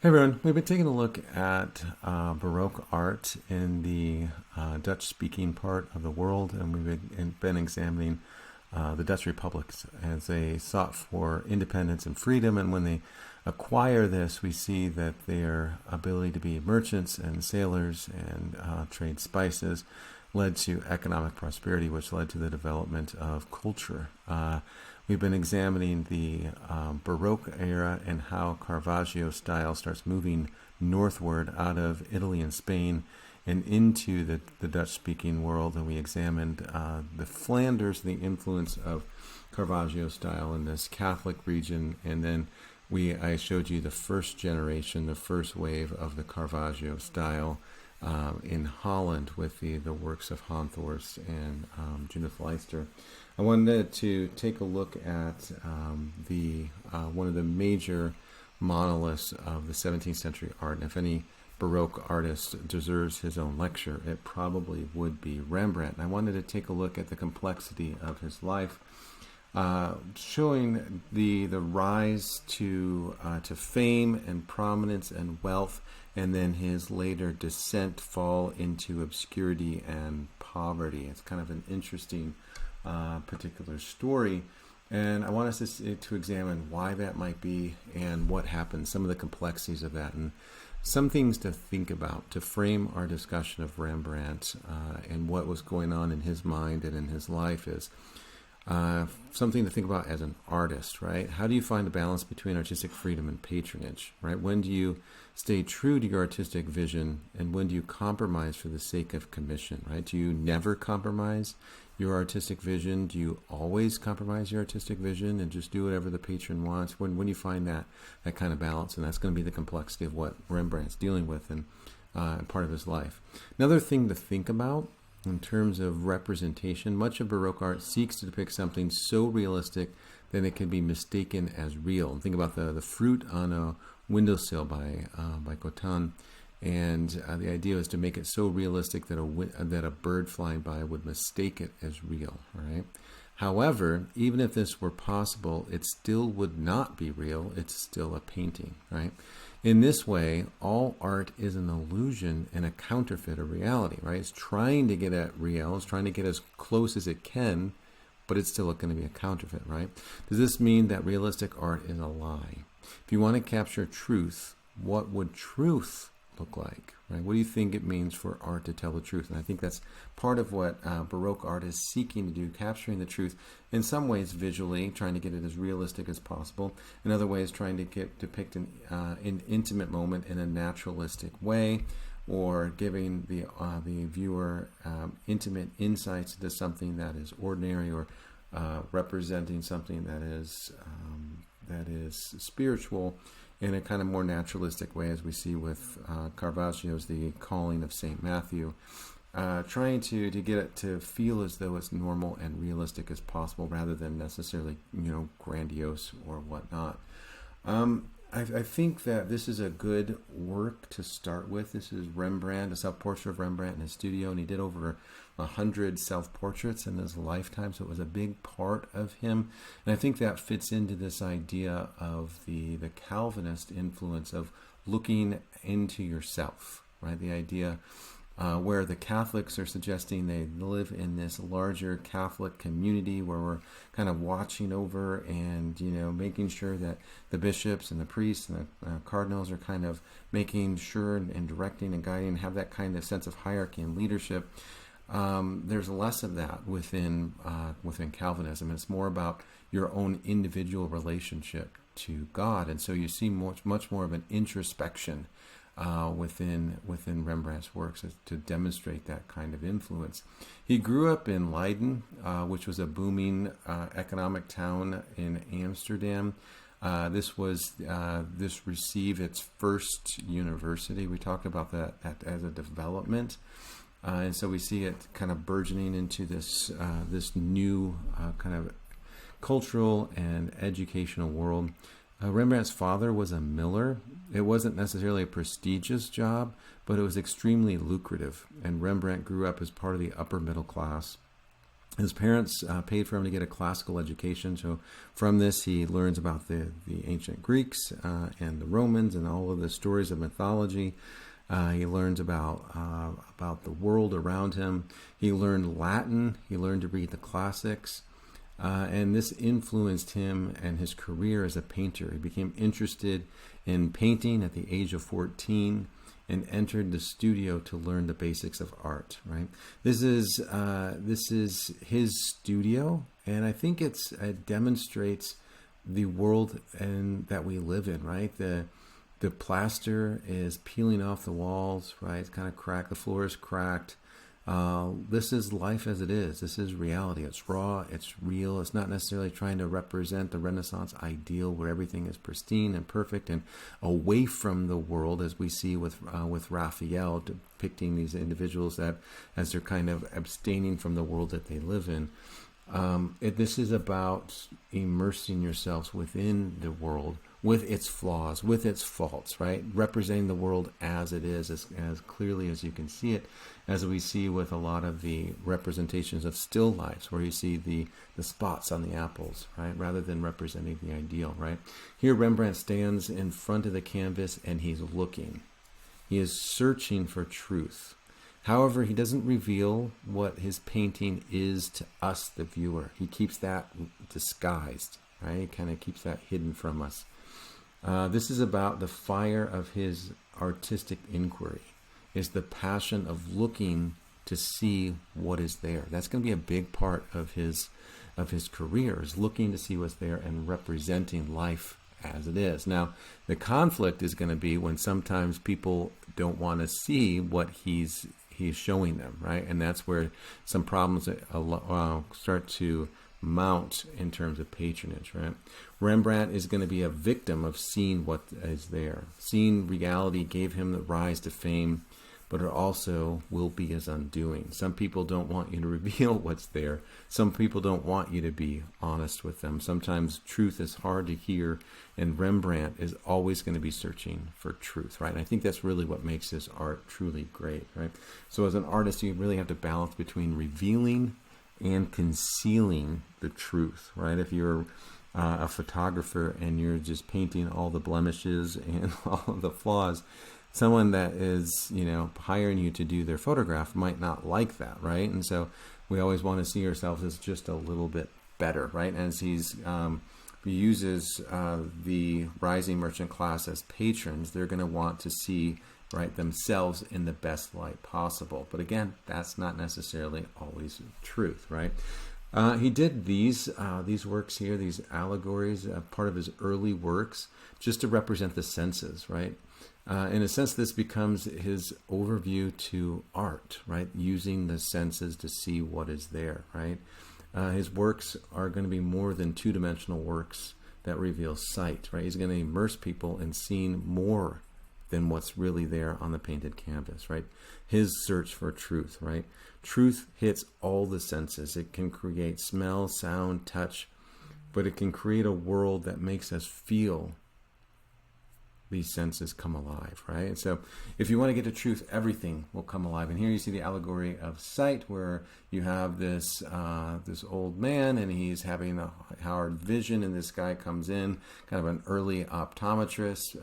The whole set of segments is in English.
Hey everyone, we've been taking a look at Baroque art in the Dutch-speaking part of the world, and we've been examining the Dutch republics as they sought for independence and freedom. And when they acquire this, we see that their ability to be merchants and sailors and trade spices led to economic prosperity, which led to the development of culture. We've been examining the Baroque era and how Caravaggio style starts moving northward out of Italy and Spain and into the Dutch-speaking world. And we examined the Flanders, the influence of Caravaggio style in this Catholic region. And then I showed you the first generation, the first wave of the Caravaggio style in Holland with the works of Honthorst and Judith Leister. I wanted to take a look at the one of the major monoliths of the 17th century art. And if any Baroque artist deserves his own lecture, it probably would be Rembrandt. And I wanted to take a look at the complexity of his life, showing the rise to fame and prominence and wealth, and then his later descent, fall into obscurity and poverty. It's kind of an interesting particular story, and I want us to examine why that might be and what happened, some of the complexities of that, and some things to think about to frame our discussion of Rembrandt and what was going on in his mind and in his life is something to think about as an artist, right? How do you find a balance between artistic freedom and patronage, right? When do you stay true to your artistic vision, and when do you compromise for the sake of commission, right? Do you never compromise your artistic vision? Do you always compromise your artistic vision and just do whatever the patron wants? When do you find that kind of balance? And that's going to be the complexity of what Rembrandt's dealing with in part of his life. Another thing to think about in terms of representation, much of Baroque art seeks to depict something so realistic that it can be mistaken as real. Think about the fruit on a windowsill by Cotin, and the idea is to make it so realistic that a bird flying by would mistake it as real. Right? However, even if this were possible, it still would not be real. It's still a painting. Right? In this way, all art is an illusion and a counterfeit of reality. Right? It's trying to get at real. It's trying to get as close as it can, but it's still going to be a counterfeit. Right? Does this mean that realistic art is a lie? If you want to capture truth, what would truth look like? Right? What do you think it means for art to tell the truth? And I think that's part of what Baroque art is seeking to do, capturing the truth in some ways visually, trying to get it as realistic as possible. In other ways, trying to depict an intimate moment in a naturalistic way, or giving the viewer intimate insights into something that is ordinary, or representing something that is spiritual in a kind of more naturalistic way, as we see with Caravaggio's The Calling of St. Matthew, trying to get it to feel as though it's normal and realistic as possible, rather than necessarily, grandiose or whatnot. I think that this is a good work to start with. This is Rembrandt, a self-portrait of Rembrandt in his studio, and he did over 100 self-portraits in his lifetime, so it was a big part of him. And I think that fits into this idea of the Calvinist influence of looking into yourself, right? The idea where the Catholics are suggesting they live in this larger Catholic community where we're kind of watching over and, making sure that the bishops and the priests and the cardinals are kind of making sure and directing and guiding and have that kind of sense of hierarchy and leadership. There's less of that within Calvinism. It's more about your own individual relationship to God. And so you see much more of an introspection within Rembrandt's works to demonstrate that kind of influence. He grew up in Leiden, which was a booming economic town in Amsterdam. This received its first university. We talked about that as a development. And so we see it kind of burgeoning into this new kind of cultural and educational world. Rembrandt's father was a miller. It wasn't necessarily a prestigious job, but it was extremely lucrative. And Rembrandt grew up as part of the upper middle class. His parents paid for him to get a classical education. So from this, he learns about the ancient Greeks and the Romans and all of the stories of mythology. He learns about the world around him. He learned Latin. He learned to read the classics. And this influenced him and his career as a painter. He became interested in painting at the age of 14 and entered the studio to learn the basics of art. Right. This is his studio, and I think it demonstrates the world that we live in. Right. The plaster is peeling off the walls. Right. It's kind of cracked. The floor is cracked. This is life as it is. This is reality. It's raw. It's real. It's not necessarily trying to represent the Renaissance ideal where everything is pristine and perfect and away from the world, as we see with Raphael depicting these individuals that as they're kind of abstaining from the world that they live in. This is about immersing yourselves within the world, with its flaws, with its faults, right? Representing the world as it is, as clearly as you can see it, as we see with a lot of the representations of still lifes, where you see the spots on the apples, right? Rather than representing the ideal, right? Here Rembrandt stands in front of the canvas and he's looking. He is searching for truth. However, he doesn't reveal what his painting is to us, the viewer. He keeps that disguised, right? He kind of keeps that hidden from us. This is about the fire of his artistic inquiry. Is the passion of looking to see what is there. That's going to be a big part of his career, is looking to see what's there and representing life as it is. Now, the conflict is going to be when sometimes people don't want to see what he's showing them, right? And that's where some problems start to mount in terms of patronage, right? Rembrandt is going to be a victim of seeing what is there. Seeing reality gave him the rise to fame, but it also will be his undoing. Some people don't want you to reveal what's there. Some people don't want you to be honest with them. Sometimes truth is hard to hear, and Rembrandt is always going to be searching for truth, right? And I think that's really what makes his art truly great, right? So as an artist, you really have to balance between revealing and concealing the truth, right? If you're a photographer and you're just painting all the blemishes and all of the flaws, someone that is, hiring you to do their photograph might not like that, right? And so we always want to see ourselves as just a little bit better, right? As he uses the rising merchant class as patrons, they're going to want to see, right, themselves in the best light possible. But again, that's not necessarily always truth, right? He did these works here, these allegories, part of his early works, just to represent the senses, right? In a sense, this becomes his overview to art, right? Using the senses to see what is there, right? His works are going to be more than two-dimensional works that reveal sight, right? He's going to immerse people in seeing more than what's really there on the painted canvas, right? His search for truth, right? Truth hits all the senses. It can create smell, sound, touch, but it can create a world that makes us feel these senses come alive, right? And so if you want to get to truth, everything will come alive. And here you see the allegory of sight, where you have this old man and he's having a hard vision, and this guy comes in, kind of an early optometrist,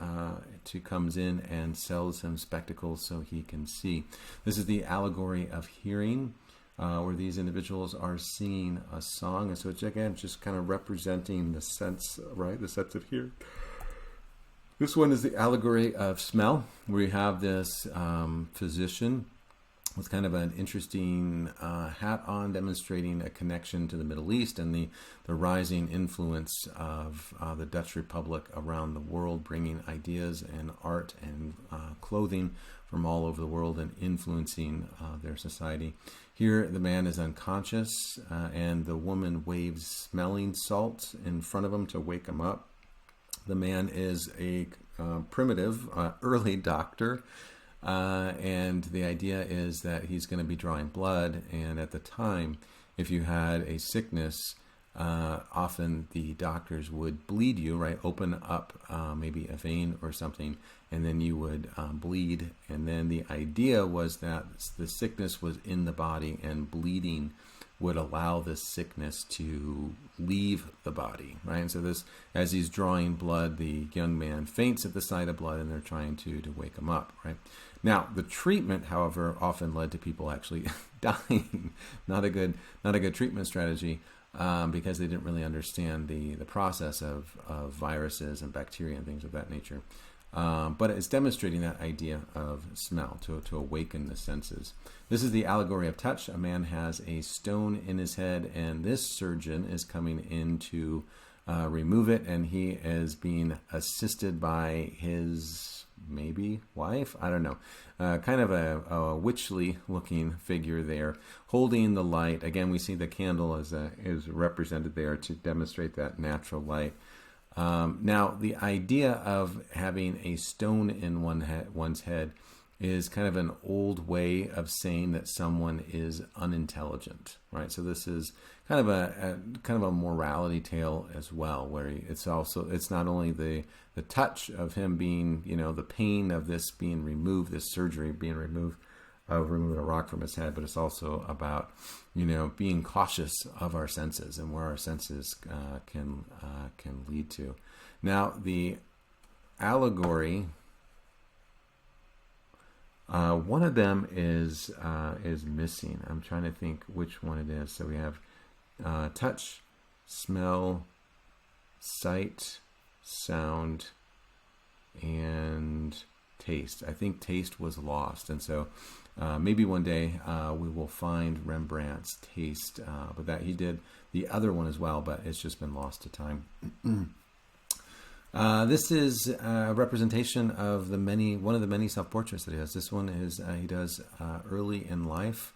comes in and sells him spectacles so he can see. This is the allegory of hearing, where these individuals are singing a song. And so it's, again, just kind of representing the sense, right? The sense of hearing. This one is the allegory of smell, where you have this physician with kind of an interesting hat on, demonstrating a connection to the Middle East and the rising influence of the Dutch Republic around the world, bringing ideas and art and clothing from all over the world and influencing their society. Here, the man is unconscious, and the woman waves smelling salts in front of him to wake him up. The man is a primitive, early doctor, and the idea is that he's going to be drawing blood. And at the time, if you had a sickness, often the doctors would bleed you, right? Open up maybe a vein or something, and then you would bleed. And then the idea was that the sickness was in the body, and bleeding would allow this sickness to leave the body, right? And so this, as he's drawing blood, the young man faints at the sight of blood, and they're trying to wake him up, right? Now, the treatment, however, often led to people actually dying. Not a good treatment strategy, because they didn't really understand the process of viruses and bacteria and things of that nature. But it's demonstrating that idea of smell, to awaken the senses. This is the allegory of touch. A man has a stone in his head, and this surgeon is coming in to remove it, and he is being assisted by his maybe wife, I don't know, kind of a witchly looking figure there, holding the light. Again, we see the candle is represented there to demonstrate that natural light. Now, the idea of having a stone in one's head is kind of an old way of saying that someone is unintelligent, right? So this is kind of a morality tale as well, where it's not only the touch of him being, the pain of this being removed, this surgery being removed, of removing a rock from his head, but it's also about, being cautious of our senses and where our senses can lead to. Now, the allegory, one of them is missing. I'm trying to think which one it is. So we have touch, smell, sight, sound, and taste. I think taste was lost, and so maybe one day we will find Rembrandt's taste, but that he did the other one as well, but it's just been lost to time. This is a representation of one of the many self-portraits that he has. This one is he does early in life,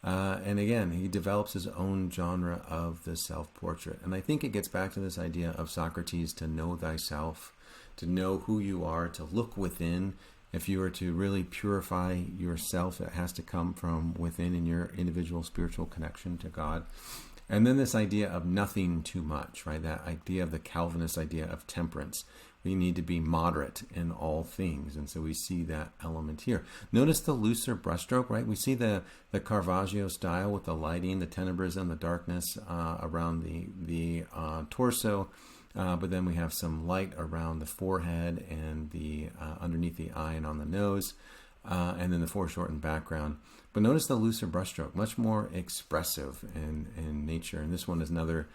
and again, he develops his own genre of the self-portrait. And I think it gets back to this idea of Socrates, to know thyself, to know who you are, to look within. If you are to really purify yourself, it has to come from within, in your individual spiritual connection to God. And then this idea of nothing too much, right? That idea of the Calvinist idea of temperance. We need to be moderate in all things. And so we see that element here. Notice the looser brushstroke, right? We see the Caravaggio style with the lighting, the tenebrism, the darkness around the torso. But then we have some light around the forehead and the underneath the eye and on the nose, and then the foreshortened background. But notice the looser brushstroke, much more expressive in nature. And this one is another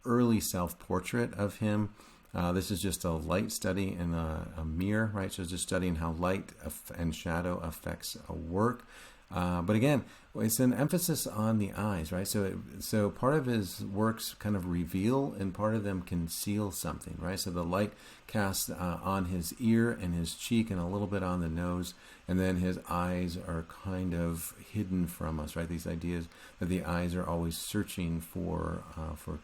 early self-portrait of him. This is just a light study in a mirror, right? So it's just studying how light and shadow affects a work. But again, it's an emphasis on the eyes, right? So part of his works kind of reveal, and part of them conceal something, right? So the light casts on his ear and his cheek and a little bit on the nose, and then his eyes are kind of hidden from us, right? These ideas that the eyes are always searching for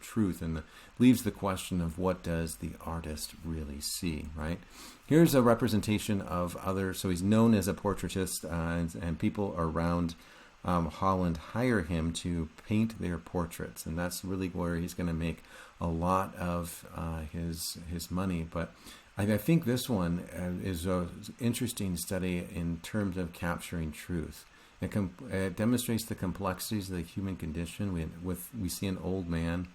truth, and leaves the question of what does the artist really see, right? Here's a representation of others. So he's known as a portraitist, and people around Holland hire him to paint their portraits, and that's really where he's going to make a lot of his money. But I think this one is an interesting study in terms of capturing truth. It demonstrates the complexities of the human condition. We see an old man.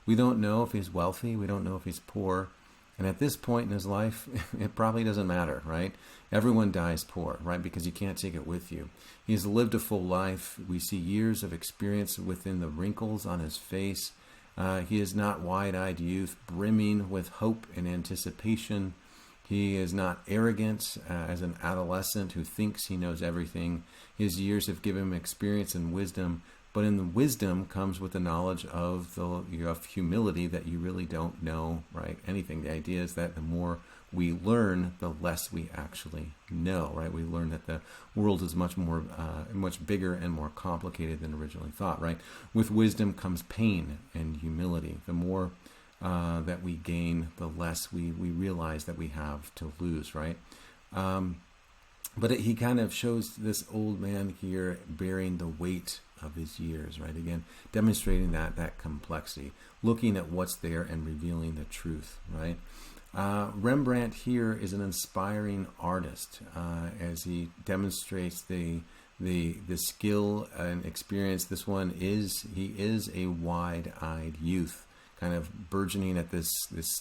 We don't know if he's wealthy. We don't know if he's poor. And at this point in his life, it probably doesn't matter, right? Everyone dies poor, right? Because you can't take it with you. He's lived a full life. We see years of experience within the wrinkles on his face. He is not wide-eyed youth, brimming with hope and anticipation. He is not arrogant as an adolescent who thinks he knows everything. His years have given him experience and wisdom, but in the wisdom comes with the knowledge of humility, that you really don't know, right, anything. The idea is that the more we learn, the less we actually know, right? We learn that the world is much bigger and more complicated than originally thought, right? With wisdom comes pain and humility. The more that we gain, the less we realize that we have to lose, right? But he kind of shows this old man here bearing the weight of his years, right? Again, demonstrating that complexity, looking at what's there and revealing the truth, right? Rembrandt here is an inspiring artist as he demonstrates the the skill and experience. This one he is a wide-eyed youth, kind of burgeoning at this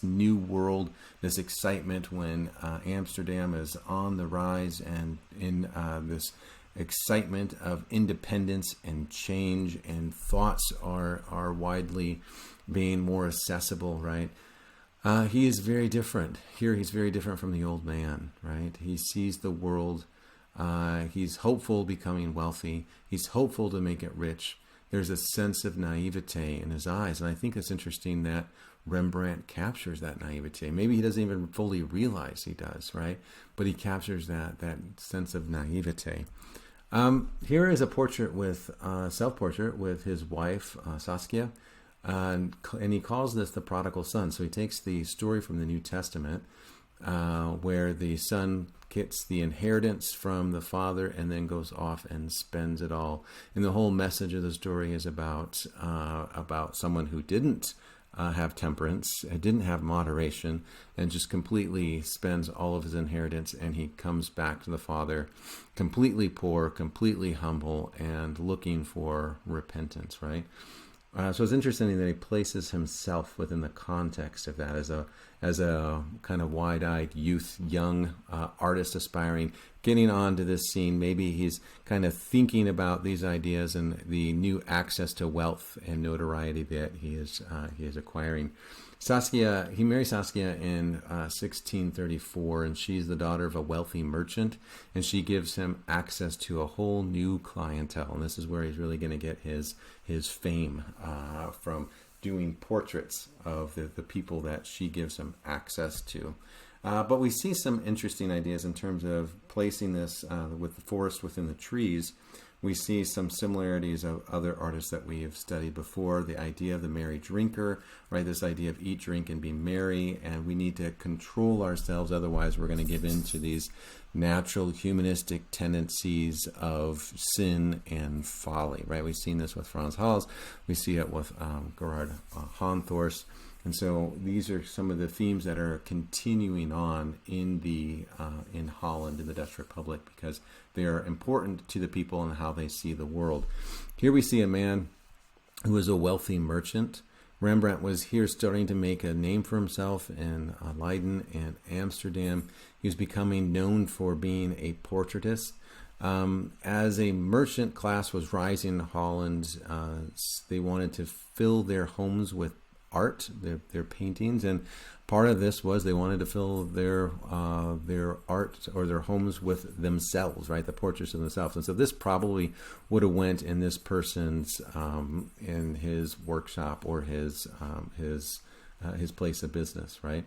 new world, this excitement when Amsterdam is on the rise, and in this excitement of independence and change, and thoughts are widely being more accessible, right? He is very different. Here he's very different from the old man, right? He sees the world. He's hopeful becoming wealthy. He's hopeful to make it rich. There's a sense of naivete in his eyes. And I think it's interesting that Rembrandt captures that naivete. Maybe he doesn't even fully realize he does, right? But he captures that sense of naivete. Here is a portrait self-portrait with his wife, Saskia. And he calls this the prodigal son. So he takes the story from the New Testament, where the son gets the inheritance from the father and then goes off and spends it all. And the whole message of the story is about someone who didn't have temperance, didn't have moderation, and just completely spends all of his inheritance, and he comes back to the father completely poor, completely humble, and looking for repentance, right? So it's interesting that he places himself within the context of that as a kind of wide-eyed youth, young artist aspiring, getting onto this scene. Maybe he's kind of thinking about these ideas and the new access to wealth and notoriety that he is acquiring. He marries Saskia in 1634, and she's the daughter of a wealthy merchant, and she gives him access to a whole new clientele. And this is where he's really going to get his fame from doing portraits of the people that she gives him access to. But we see some interesting ideas in terms of placing this with the forest within the trees. We see some similarities of other artists that we have studied before. The idea of the merry drinker, right? This idea of eat, drink, and be merry. And we need to control ourselves. Otherwise, we're going to give in to these natural humanistic tendencies of sin and folly, right? We've seen this with Frans Hals. We see it with Gerard Hahnthorst. And so these are some of the themes that are continuing on in Holland, in the Dutch Republic, because they are important to the people and how they see the world. Here we see a man who is a wealthy merchant. Rembrandt was here starting to make a name for himself in Leiden and Amsterdam. He was becoming known for being a portraitist. As a merchant class was rising in Holland, they wanted to fill their homes with art, their paintings, and part of this was they wanted to fill their art or their homes with themselves, right? The portraits of themselves. And so this probably would have went in this person's in his workshop or his place of business, right?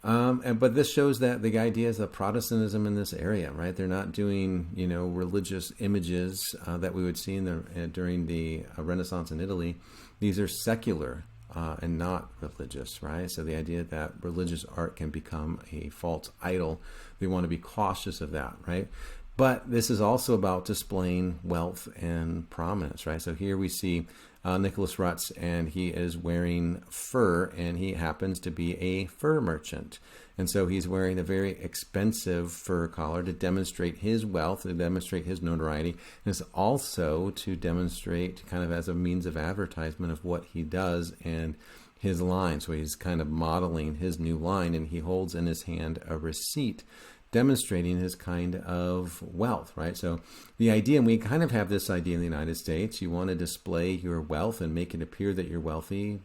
But this shows that the ideas of Protestantism in this area, right? They're not doing, religious images that we would see during the Renaissance in Italy. These are secular and not religious, right? So the idea that religious art can become a false idol, we want to be cautious of that, right? But this is also about displaying wealth and prominence, right? So here we see Nicholas Rutz, and he is wearing fur, and he happens to be a fur merchant. And so he's wearing a very expensive fur collar to demonstrate his wealth, to demonstrate his notoriety, and it's also to demonstrate kind of as a means of advertisement of what he does and his line. So he's kind of modeling his new line, and he holds in his hand a receipt demonstrating his kind of wealth, right? So the idea, and we kind of have this idea in the United States, you want to display your wealth and make it appear that you're wealthy,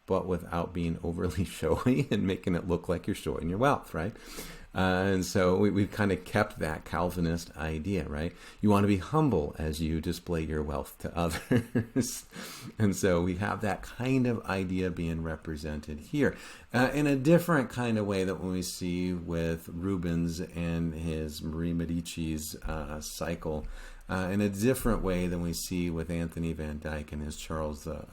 but without being overly showy and making it look like you're showing your wealth, right? And so we've kind of kept that Calvinist idea, right? You want to be humble as you display your wealth to others. And so we have that kind of idea being represented here in a different kind of way that when we see with Rubens and his Marie Medici's cycle, in a different way than we see with Anthony van Dyck and his Charles the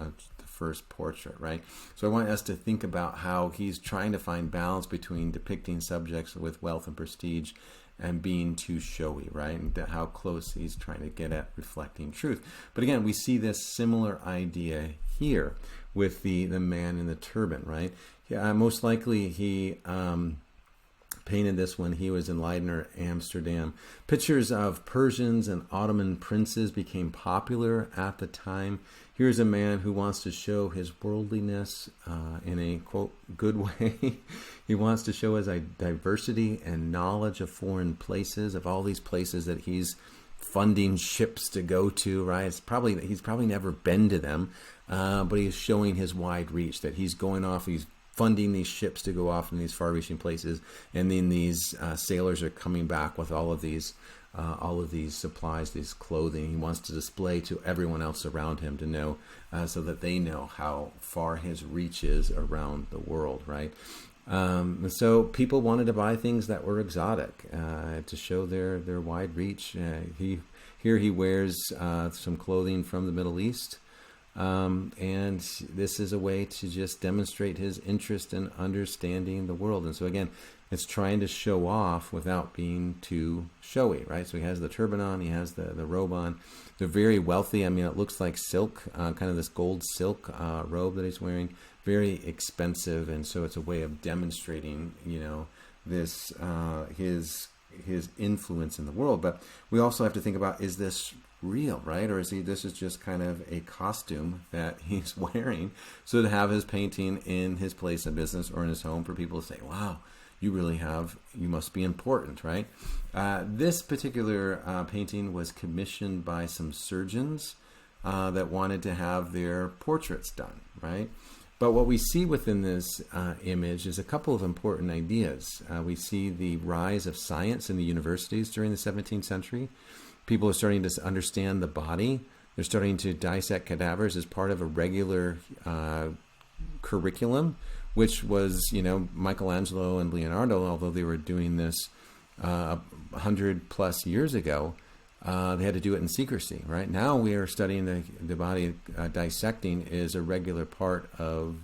First portrait, right? So I want us to think about how he's trying to find balance between depicting subjects with wealth and prestige and being too showy, right? And how close he's trying to get at reflecting truth. But again, we see this similar idea here with the man in the turban, right? Most likely he painted this when he was in Leiden or Amsterdam. Pictures of Persians and Ottoman princes became popular at the time. Here's a man who wants to show his worldliness in a, quote, good way. He wants to show his diversity and knowledge of foreign places, of all these places that he's funding ships to go to, right? He's probably never been to them, but he's showing his wide reach, that he's going off, he's funding these ships to go off in these far-reaching places, and then these sailors are coming back with all of these supplies, these clothing. He wants to display to everyone else around him to know, so that they know how far his reach is around the world, right? So people wanted to buy things that were exotic to show their wide reach. He wears some clothing from the Middle East. And this is a way to just demonstrate his interest in understanding the world. And so again, it's trying to show off without being too showy, right? So he has the turban on, he has the robe on. They're very wealthy. I mean, it looks like silk, kind of this gold silk robe that he's wearing, very expensive. And so it's a way of demonstrating, this his influence in the world. But we also have to think about, is this real, right? Or this is just kind of a costume that he's wearing, so to have his painting in his place of business or in his home for people to say, wow, you must be important, right? This particular painting was commissioned by some surgeons that wanted to have their portraits done, right? But what we see within this image is a couple of important ideas. We see the rise of science in the universities during the 17th century. People are starting to understand the body. They're starting to dissect cadavers as part of a regular curriculum, which was, Michelangelo and Leonardo, although they were doing this 100 plus years ago, they had to do it in secrecy, right? Now we are studying the body. Dissecting is a regular part of,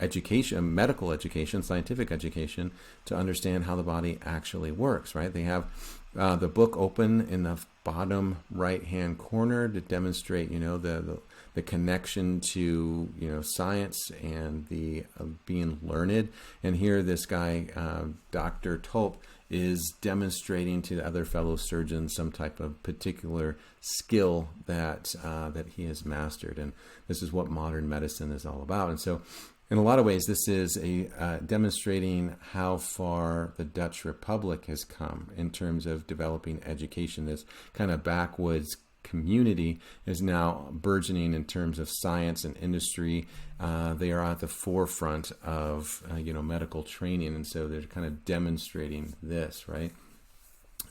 education, medical education, scientific education, to understand how the body actually works, right? They have the book open in the bottom right-hand corner to demonstrate, the connection to, science and the being learned. And here this guy, Dr. Tulp, is demonstrating to the other fellow surgeons some type of particular skill that he has mastered. And this is what modern medicine is all about. And so in a lot of ways, this is a demonstrating how far the Dutch Republic has come in terms of developing education. This kind of backwoods community is now burgeoning in terms of science and industry. They are at the forefront of medical training, and so they're kind of demonstrating this, right?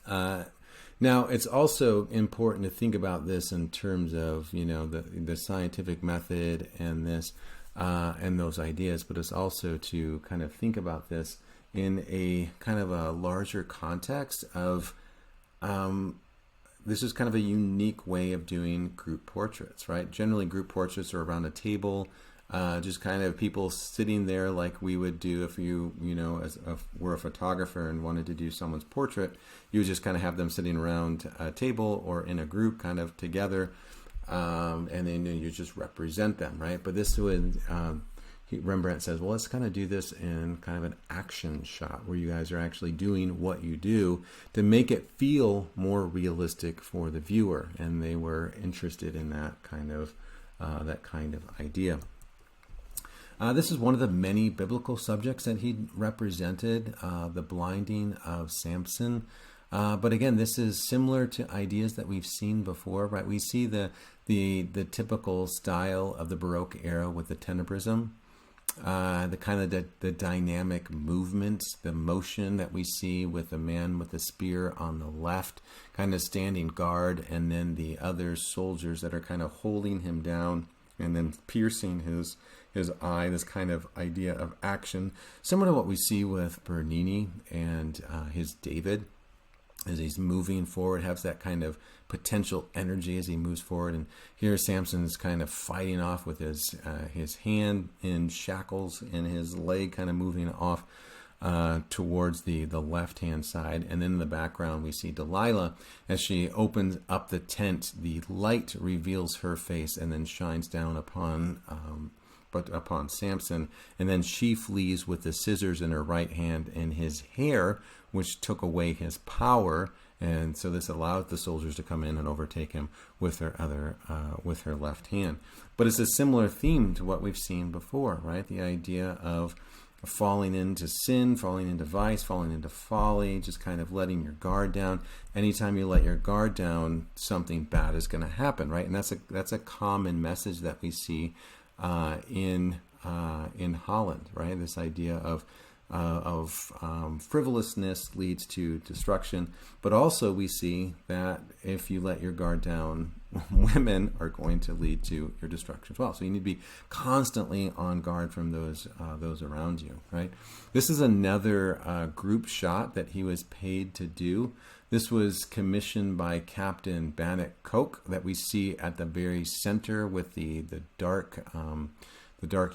Now, it's also important to think about this in terms of the scientific method and this. And those ideas, but it's also to kind of think about this in a kind of a larger context of this is kind of a unique way of doing group portraits, right? Generally, group portraits are around a table, just kind of people sitting there like we would do if you were a photographer and wanted to do someone's portrait. You would just kind of have them sitting around a table or in a group kind of together. And then you just represent them, right? But this would, Rembrandt says, well, let's kind of do this in kind of an action shot where you guys are actually doing what you do to make it feel more realistic for the viewer. And they were interested in that kind of idea. This is one of the many biblical subjects that he represented, the blinding of Samson. But again, this is similar to ideas that we've seen before, right? We see the typical style of the Baroque era with the tenebrism, the kind of the dynamic movement, the motion that we see with the man with the spear on the left, kind of standing guard, and then the other soldiers that are kind of holding him down and then piercing his eye, this kind of idea of action, similar to what we see with Bernini and his David. As he's moving forward, has that kind of potential energy as he moves forward. And here Samson's kind of fighting off with his hand in shackles and his leg kind of moving off towards the left-hand side. And then in the background, we see Delilah as she opens up the tent. The light reveals her face and then shines down upon but upon Samson. And then she flees with the scissors in her right hand and his hair, which took away his power. And so this allowed the soldiers to come in and overtake him with with her left hand. But it's a similar theme to what we've seen before, right? The idea of falling into sin, falling into vice, falling into folly, just kind of letting your guard down. Anytime you let your guard down, something bad is going to happen, right? And that's a common message that we see in Holland, right? This idea of frivolousness leads to destruction, but also we see that if you let your guard down, women are going to lead to your destruction as well. So you need to be constantly on guard from those around you, right? This is another group shot that he was paid to do. This was commissioned by Captain Bannock Coke that we see at the very center with the dark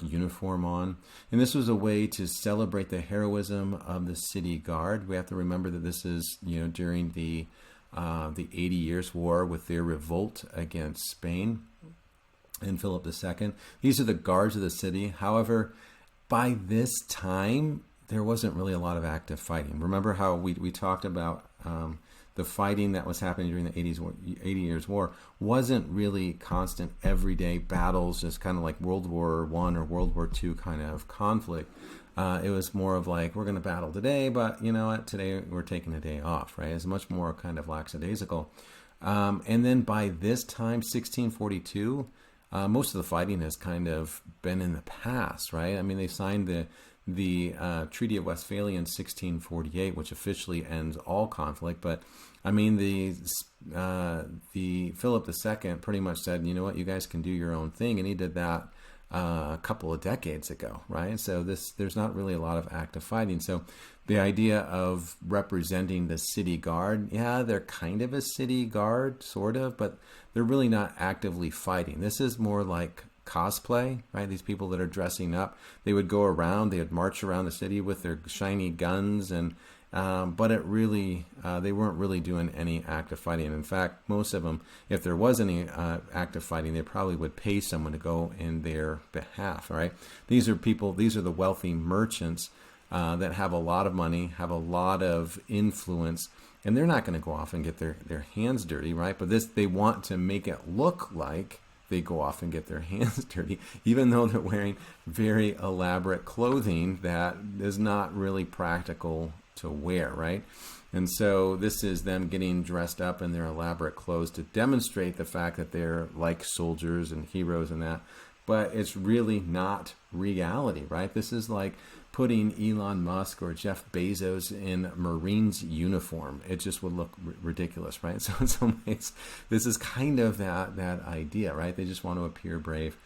uniform on. And this was a way to celebrate the heroism of the city guard. We have to remember that this is, during the 80 Years' War with their revolt against Spain and Philip II. These are the guards of the city. However, by this time, there wasn't really a lot of active fighting. Remember how we talked about the fighting that was happening during the 80 Years' War wasn't really constant everyday battles, just kind of like World War I or World War II kind of conflict. It was more of like, we're going to battle today, but you know what, today we're taking a day off, right? It's much more kind of lackadaisical. And then by this time, 1642, most of the fighting has kind of been in the past, right? I mean, they signed the Treaty of Westphalia in 1648, which officially ends all conflict. But I mean, the Philip II pretty much said, you know what, you guys can do your own thing, and he did that a couple of decades ago, right? So there's not really a lot of active fighting. So the idea of representing the city guard, yeah, they're kind of a city guard, sort of, but they're really not actively fighting. This is more like cosplay, right? These people that are dressing up, they would go around, they would march around the city with their shiny guns, and but it really, they weren't really doing any active fighting. In fact, most of them, if there was any active fighting, they probably would pay someone to go in their behalf, right? These are the wealthy merchants that have a lot of money, have a lot of influence, and they're not going to go off and get their hands dirty, right? But they want to make it look like they go off and get their hands dirty, even though they're wearing very elaborate clothing that is not really practical to wear, right? And so this is them getting dressed up in their elaborate clothes to demonstrate the fact that they're like soldiers and heroes and that, but it's really not reality, right? This is like putting Elon Musk or Jeff Bezos in Marines uniform. It just would look ridiculous, right? So in some ways, this is kind of that idea, right? They just want to appear brave.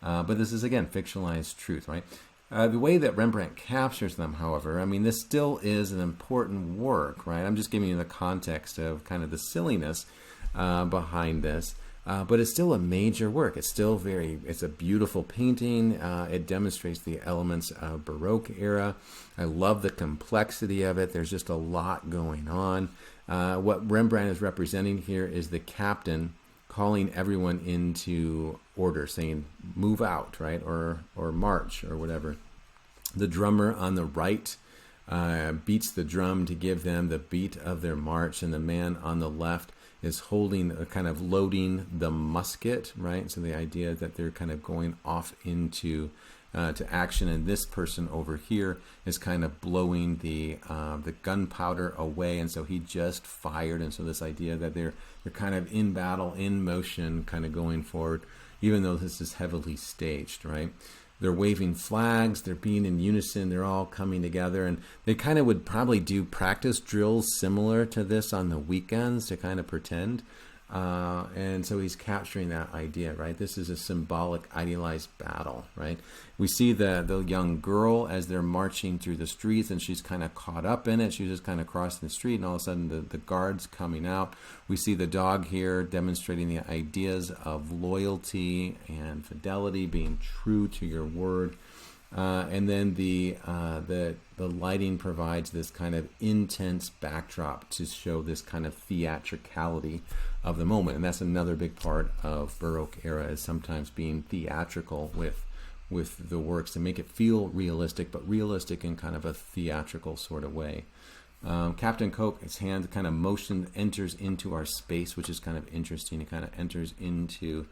But this is, again, fictionalized truth, right? The way that Rembrandt captures them, however, I mean, this still is an important work, right? I'm just giving you the context of kind of the silliness behind this. But it's still a major work. It's a beautiful painting. It demonstrates the elements of Baroque era. I love the complexity of it. There's just a lot going on. What Rembrandt is representing here is the captain calling everyone into order, saying, move out, right? Or march, or whatever. The drummer on the right beats the drum to give them the beat of their march, and the man on the left is holding, kind of loading the musket, right? So the idea that they're kind of going off into to action, and this person over here is kind of blowing the gunpowder away, and so he just fired, and so this idea that they're kind of in battle, in motion, kind of going forward, even though this is heavily staged, right? They're waving flags, they're being in unison, they're all coming together, and they kind of would probably do practice drills similar to this on the weekends to kind of pretend. And so he's capturing that idea, right? This is a symbolic, idealized battle, right? We see the young girl as they're marching through the streets, and she's kind of caught up in it. She's just kind of crossing the street, and all of a sudden the guard's coming out. We see the dog here demonstrating the ideas of loyalty and fidelity, being true to your word. And then the lighting provides this kind of intense backdrop to show this kind of theatricality of the moment. And that's another big part of Baroque era, is sometimes being theatrical with with the works to make it feel realistic, but realistic in kind of a theatrical sort of way. Captain Coke, his hand kind of motion enters into our space, which is kind of interesting. It kind of enters into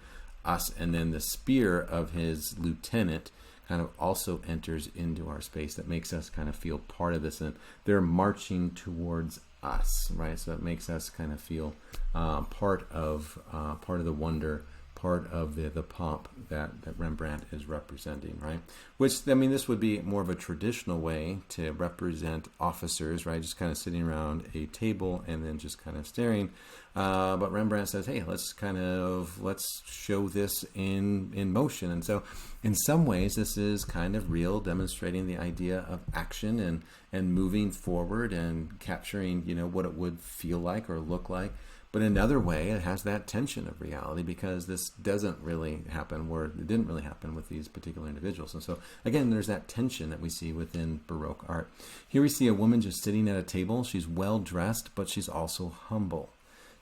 us, and then the spear of his lieutenant kind of also enters into our space. That makes us kind of feel part of this, and they're marching towards us, right? So it makes us kind of feel part of the wonder, part of the pomp that Rembrandt is representing, right? Which, I mean, this would be more of a traditional way to represent officers, right? Just kind of sitting around a table and then just kind of staring. But Rembrandt says, hey, let's show this in motion. And so in some ways, this is kind of real, demonstrating the idea of action and moving forward and capturing, what it would feel like or look like. But another way, it has that tension of reality, because this doesn't really happen, or it didn't really happen with these particular individuals. And so, again, there's that tension that we see within Baroque art. Here we see a woman just sitting at a table. She's well dressed, but she's also humble.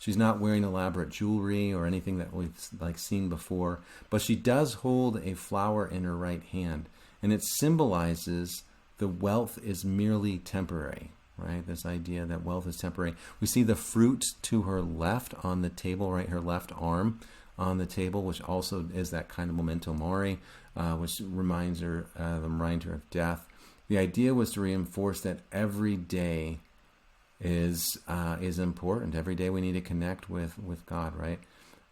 She's not wearing elaborate jewelry or anything that we've seen before, but she does hold a flower in her right hand, and it symbolizes the wealth is merely temporary. Right, this idea that wealth is temporary. We see the fruit to her left on the table, right, her left arm on the table, which also is that kind of memento mori, which reminds her of death. The idea was to reinforce that every day is important. Every day we need to connect with God, right?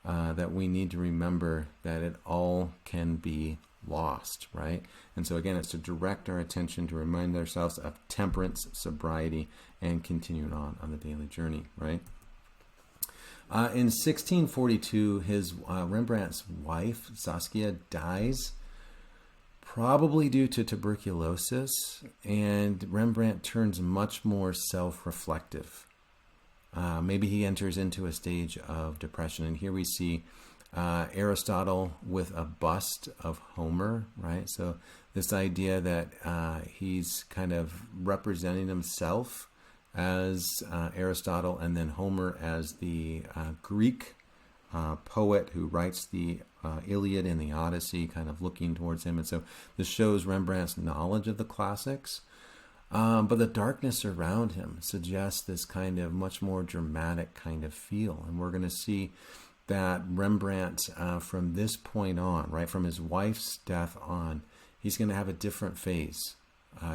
That we need to remember that it all can be lost, right? And so again, it's to direct our attention, to remind ourselves of temperance, sobriety, and continuing on the daily journey, right? In 1642, Rembrandt's wife, Saskia, dies, probably due to tuberculosis, and Rembrandt turns much more self-reflective. Maybe he enters into a stage of depression, and here we see Aristotle with a bust of Homer, right? So this idea that he's kind of representing himself as Aristotle, and then Homer as the Greek poet who writes the Iliad and the Odyssey, kind of looking towards him. And so this shows Rembrandt's knowledge of the classics. But the darkness around him suggests this kind of much more dramatic kind of feel. And we're going to see that Rembrandt, from this point on, right, from his wife's death on, he's going to have a different phase,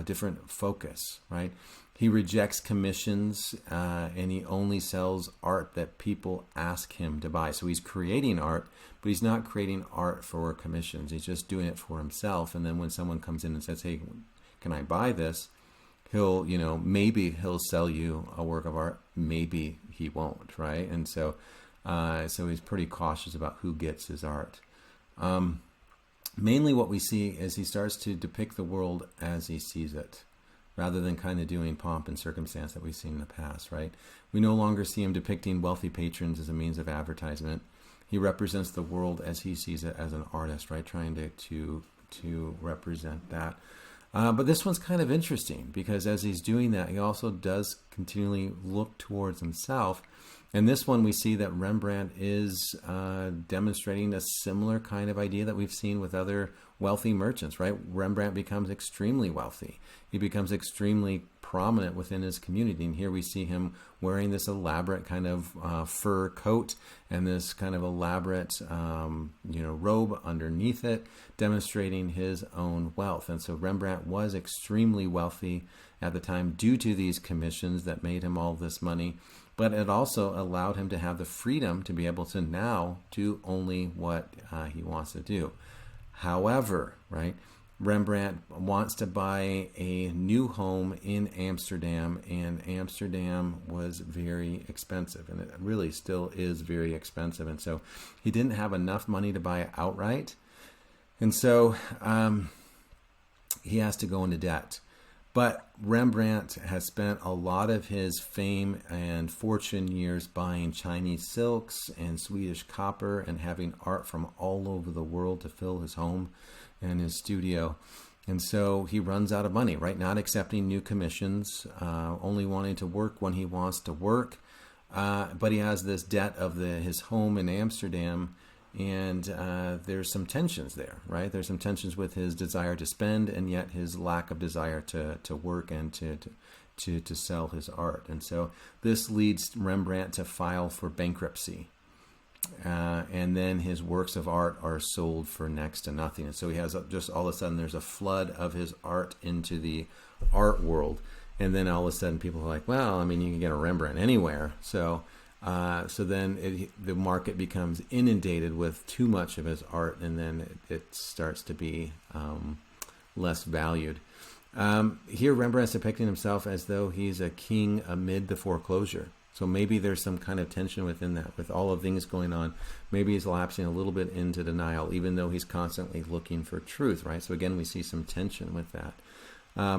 different focus, right? He rejects commissions, and he only sells art that people ask him to buy. So he's creating art, but he's not creating art for commissions. He's just doing it for himself. And then when someone comes in and says, hey, can I buy this? Maybe he'll sell you a work of art. Maybe he won't, right? And so he's pretty cautious about who gets his art. Mainly what we see is he starts to depict the world as he sees it, rather than kind of doing pomp and circumstance that we've seen in the past, right? We no longer see him depicting wealthy patrons as a means of advertisement. He represents the world as he sees it as an artist, right? Trying to represent that. But this one's kind of interesting, because as he's doing that, he also does continually look towards himself. And this one, we see that Rembrandt is demonstrating a similar kind of idea that we've seen with other wealthy merchants, right? Rembrandt becomes extremely wealthy. He becomes extremely prominent within his community. And here we see him wearing this elaborate kind of fur coat and this kind of elaborate, robe underneath it, demonstrating his own wealth. And so Rembrandt was extremely wealthy at the time due to these commissions that made him all this money. But it also allowed him to have the freedom to be able to now do only what he wants to do. However, right, Rembrandt wants to buy a new home in Amsterdam, and Amsterdam was very expensive, and it really still is very expensive. And so he didn't have enough money to buy it outright. And so he has to go into debt. But Rembrandt has spent a lot of his fame and fortune years buying Chinese silks and Swedish copper and having art from all over the world to fill his home and his studio. And so he runs out of money, right? Not accepting new commissions, only wanting to work when he wants to work. But he has this debt of his home in Amsterdam. And there's some tensions there, right? There's some tensions with his desire to spend and yet his lack of desire to work and to sell his art. And so this leads Rembrandt to file for bankruptcy. And then his works of art are sold for next to nothing. And so he has just all of a sudden there's a flood of his art into the art world. And then all of a sudden people are like, well, I mean, you can get a Rembrandt anywhere. So then the market becomes inundated with too much of his art, and then it starts to be less valued. Here Rembrandt's depicting himself as though he's a king amid the foreclosure. So maybe there's some kind of tension within that, with all of things going on. Maybe he's lapsing a little bit into denial, even though he's constantly looking for truth, right? So again, we see some tension with that.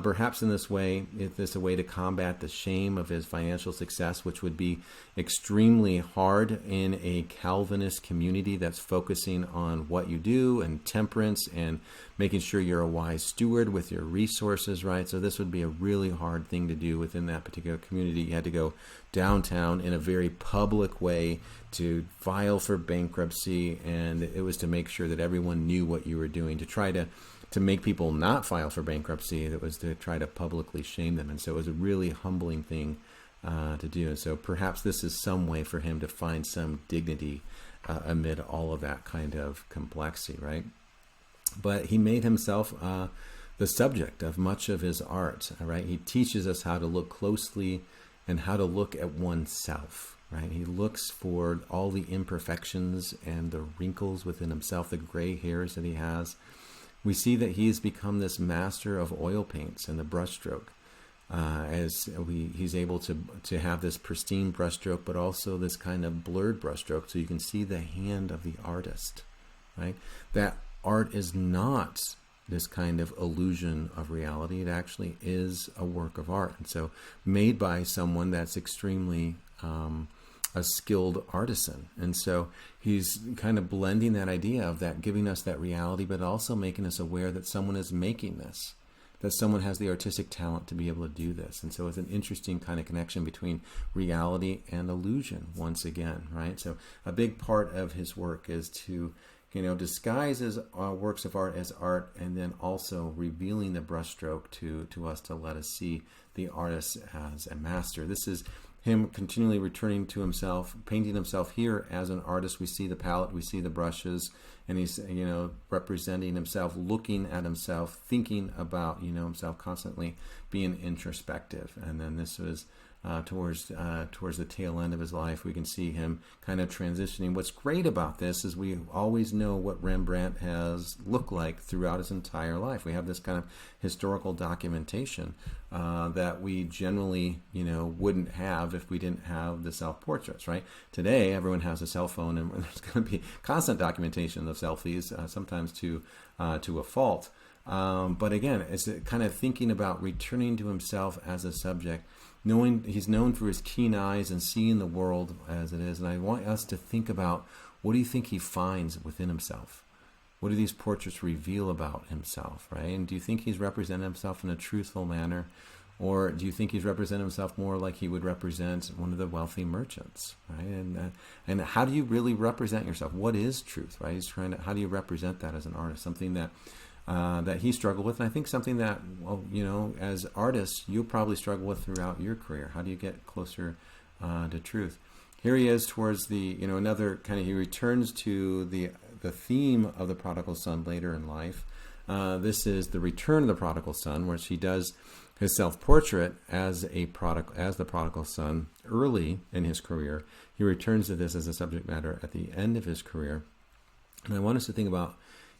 Perhaps in this way, it's a way to combat the shame of his financial success, which would be extremely hard in a Calvinist community that's focusing on what you do and temperance and making sure you're a wise steward with your resources, right? So this would be a really hard thing to do within that particular community. You had to go downtown in a very public way to file for bankruptcy, and it was to make sure that everyone knew what you were doing, to try to make people not file for bankruptcy. That was to try to publicly shame them. And so it was a really humbling thing to do. And so perhaps this is some way for him to find some dignity amid all of that kind of complexity, right? But he made himself the subject of much of his art, right? He teaches us how to look closely and how to look at oneself, right? He looks for all the imperfections and the wrinkles within himself, the gray hairs that he has. We see that he's become this master of oil paints and the brushstroke, he's able to have this pristine brushstroke, but also this kind of blurred brushstroke, so you can see the hand of the artist, right? That art is not this kind of illusion of reality. It actually is a work of art, and so made by someone that's extremely a skilled artisan. And so he's kind of blending that idea of that, giving us that reality, but also making us aware that someone is making this, that someone has the artistic talent to be able to do this. And so it's an interesting kind of connection between reality and illusion once again, right? So a big part of his work is to, disguise his works of art as art, and then also revealing the brushstroke to us to let us see the artist as a master. This is him continually returning to himself, painting himself here as an artist. We see the palette, we see the brushes, and he's, representing himself, looking at himself, thinking about, himself, constantly being introspective. And then this was towards the tail end of his life. We can see him kind of transitioning. What's great about this is we always know what Rembrandt has looked like throughout his entire life. We have this kind of historical documentation that we generally, wouldn't have if we didn't have the self-portraits, right? Today, everyone has a cell phone, and there's going to be constant documentation of selfies, sometimes to a fault. But again, it's kind of thinking about returning to himself as a subject, knowing he's known for his keen eyes and seeing the world as it is. And I want us to think about, what do you think he finds within himself? What do these portraits reveal about himself, right? And do you think he's represented himself in a truthful manner? Or do you think he's represented himself more like he would represent one of the wealthy merchants, right? And how do you really represent yourself? What is truth, right? He's trying to, how do you represent that as an artist? Something that he struggled with, and I think something that, as artists, you'll probably struggle with throughout your career. How do you get closer to truth? Here he is towards the, another kind of, he returns to the theme of the prodigal son later in life. This is the return of the prodigal son, where he does his self-portrait as the prodigal son early in his career. He returns to this as a subject matter at the end of his career. And I want us to think about,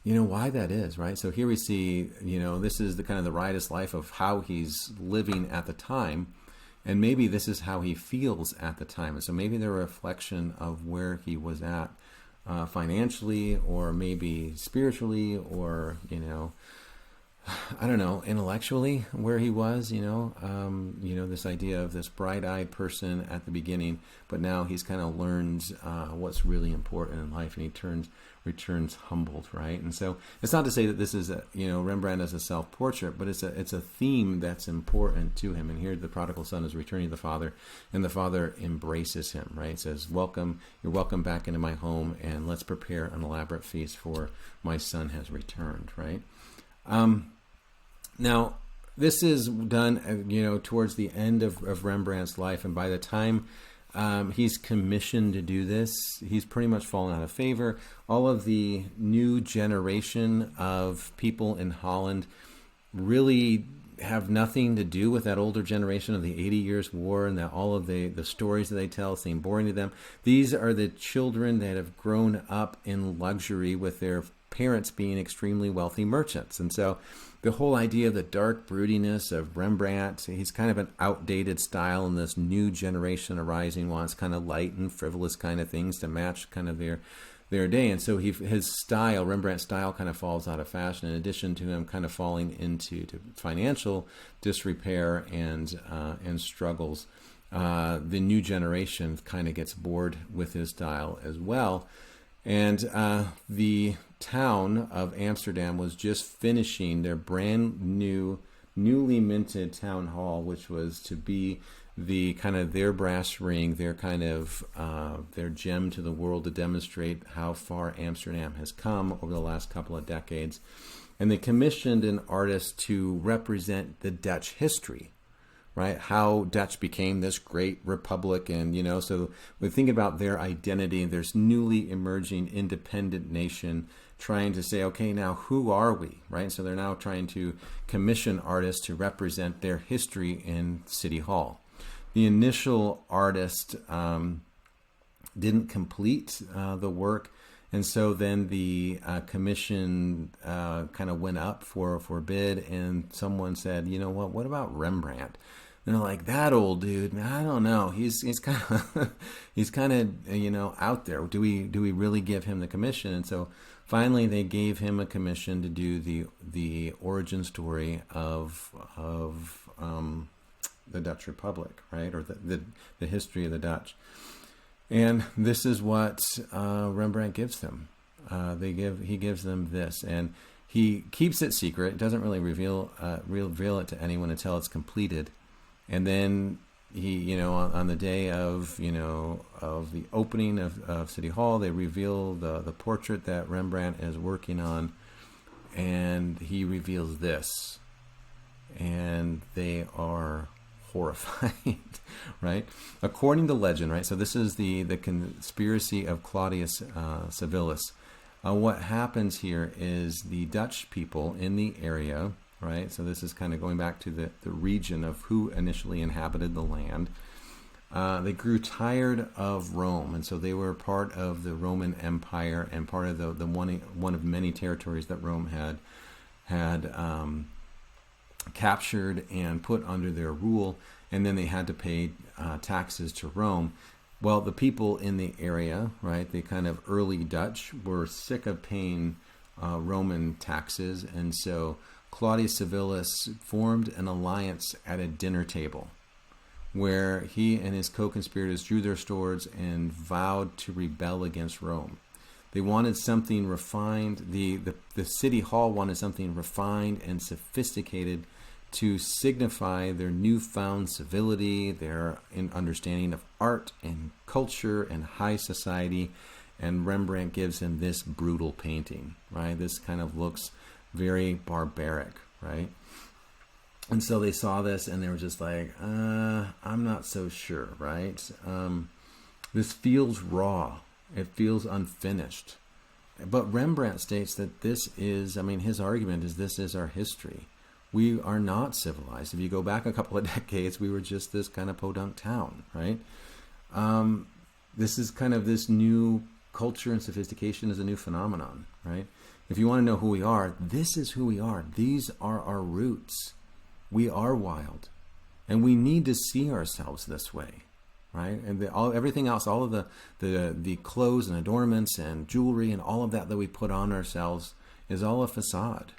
why that is, right? So here we see, this is the kind of the riotous life of how he's living at the time. And maybe this is how he feels at the time. And so maybe they're a reflection of where he was at financially, or maybe spiritually, or, I don't know, intellectually where he was, this idea of this bright-eyed person at the beginning, but now he's kind of learned what's really important in life, and he returns humbled, right? And so it's not to say that this is Rembrandt as a self-portrait, but it's a theme that's important to him. And here the prodigal son is returning to the father, and the father embraces him, right? It says, "Welcome, you're welcome back into my home, and let's prepare an elaborate feast, for my son has returned," right? Now, this is done, towards the end of Rembrandt's life, and by the time he's commissioned to do this, he's pretty much fallen out of favor. All of the new generation of people in Holland really have nothing to do with that older generation of the 80 Years' War, and that all of the stories that they tell seem boring to them. These are the children that have grown up in luxury with their parents being extremely wealthy merchants. And so the whole idea of the dark broodiness of Rembrandt, he's kind of an outdated style, and this new generation arising wants kind of light and frivolous kind of things to match kind of their day. And so his style, Rembrandt's style, kind of falls out of fashion, in addition to him kind of falling into financial disrepair and struggles. The new generation kind of gets bored with his style as well. And the town of Amsterdam was just finishing their brand new, newly minted town hall, which was to be the kind of their brass ring, their kind of their gem to the world, to demonstrate how far Amsterdam has come over the last couple of decades. And they commissioned an artist to represent the Dutch history, right? How Dutch became this great republic. And, so we think about their identity. There's newly emerging independent nation trying to say, okay, now who are we, right? So they're now trying to commission artists to represent their history in City Hall. The initial artist didn't complete the work. And so then the commission kind of went up for bid, and someone said, what about Rembrandt? And they're like, that old dude, man, I don't know. He's kind of he's kind of out there. Do we really give him the commission? And so finally they gave him a commission to do the origin story of the Dutch Republic, right, or the history of the Dutch. And this is what Rembrandt gives them. He gives them this, and he keeps it secret. Doesn't really reveal it to anyone until it's completed. And then he, on the day of the opening of City Hall, they reveal the portrait that Rembrandt is working on, and he reveals this, and they are horrified, right? According to legend, right? So this is the conspiracy of Claudius Civilis. What happens here is the Dutch people in the area, right? So this is kind of going back to the region of who initially inhabited the land. They grew tired of Rome, and so they were part of the Roman Empire and part of the one of many territories that Rome had captured and put under their rule, and then they had to pay taxes to Rome. Well, the people in the area, right, the kind of early Dutch, were sick of paying Roman taxes, and so Claudius Civilis formed an alliance at a dinner table where he and his co-conspirators drew their swords and vowed to rebel against Rome. They wanted something refined. The city hall wanted something refined and sophisticated to signify their newfound civility, their understanding of art and culture and high society. And Rembrandt gives him this brutal painting, right? This kind of looks very barbaric, right? And so they saw this and they were just like, I'm not so sure, right? This feels raw. It feels unfinished. But Rembrandt states that this is, his argument is this is our history. We are not civilized. If you go back a couple of decades, we were just this kind of podunk town, right? This is kind of this new culture, and sophistication is a new phenomenon, right? If you want to know who we are, this is who we are. These are our roots. We are wild. And we need to see ourselves this way, right? And everything else, all of the clothes and adornments and jewelry and all of that we put on ourselves is all a facade.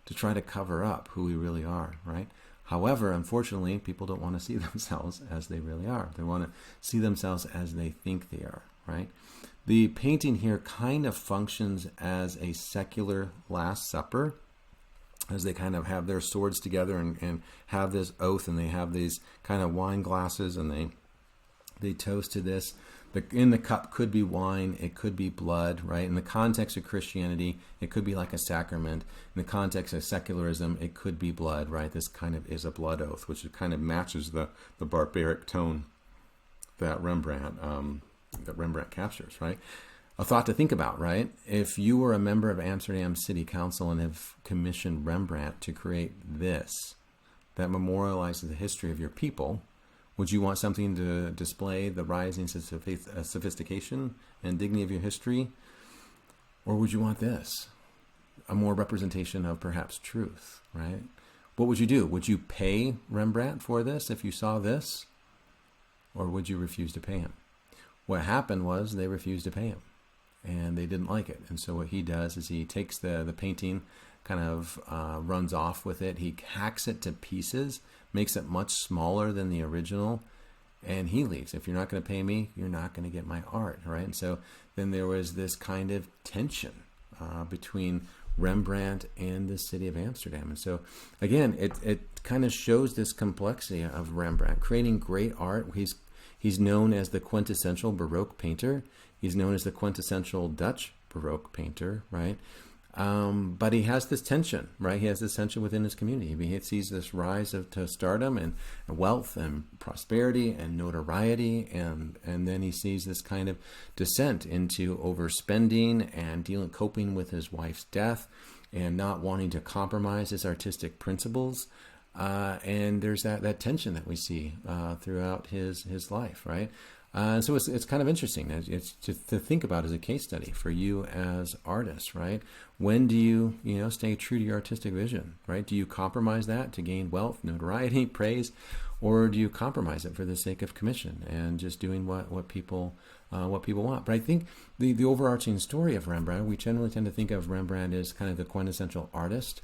to try to cover up who we really are, right? However, unfortunately, people don't want to see themselves as they really are. They want to see themselves as they think they are, right? The painting here kind of functions as a secular Last Supper, as they kind of have their swords together and have this oath, and they have these kind of wine glasses, and they toast to this. In the cup could be wine, it could be blood, right? In the context of Christianity, it could be like a sacrament. In the context of secularism, it could be blood, right? This kind of is a blood oath, which kind of matches the barbaric tone that Rembrandt captures, right? A thought to think about, right? If you were a member of Amsterdam City Council and have commissioned Rembrandt to create this, that memorializes the history of your people, would you want something to display the rising sophistication and dignity of your history? Or would you want this? A more representation of perhaps truth, right? What would you do? Would you pay Rembrandt for this if you saw this? Or would you refuse to pay him? What happened was they refused to pay him, and they didn't like it. And so what he does is he takes the painting, kind of runs off with it. He hacks it to pieces, makes it much smaller than the original, and he leaves. If you're not going to pay me, you're not going to get my art, right? And so then there was this kind of tension between Rembrandt and the city of Amsterdam. And so again, it kind of shows this complexity of Rembrandt creating great art. He's known as the quintessential Baroque painter. He's known as the quintessential Dutch Baroque painter, right? But he has this tension, right? He has this tension within his community. He sees this rise to stardom and wealth and prosperity and notoriety, and then he sees this kind of descent into overspending and coping with his wife's death and not wanting to compromise his artistic principles. And there's that tension that we see throughout his life, right? So it's kind of interesting. It's to think about as a case study for you as artists, right? When do you stay true to your artistic vision, right? Do you compromise that to gain wealth, notoriety, praise, or do you compromise it for the sake of commission and just doing what people want? But I think the overarching story of Rembrandt, we generally tend to think of Rembrandt as kind of the quintessential artist,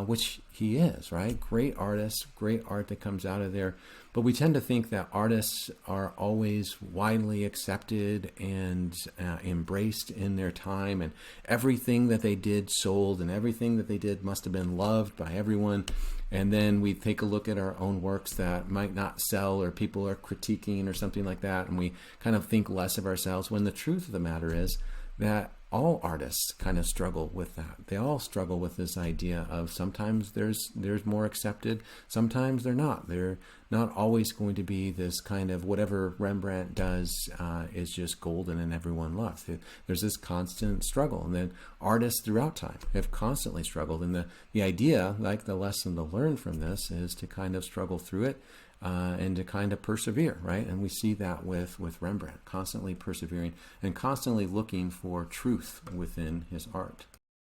which he is, right? Great artist, great art that comes out of there. But we tend to think that artists are always widely accepted and embraced in their time, and everything that they did sold, and everything that they did must have been loved by everyone. And then we take a look at our own works that might not sell, or people are critiquing or something like that, and we kind of think less of ourselves, when the truth of the matter is that all artists kind of struggle with that. They all struggle with this idea of sometimes there's more accepted, sometimes they're not. They're not always going to be this kind of whatever Rembrandt does is just golden and everyone loves. There's this constant struggle. And then artists throughout time have constantly struggled. And the idea, like the lesson to learn from this, is to kind of struggle through it and to kind of persevere, right? And we see that with Rembrandt, constantly persevering and constantly looking for truth within his art.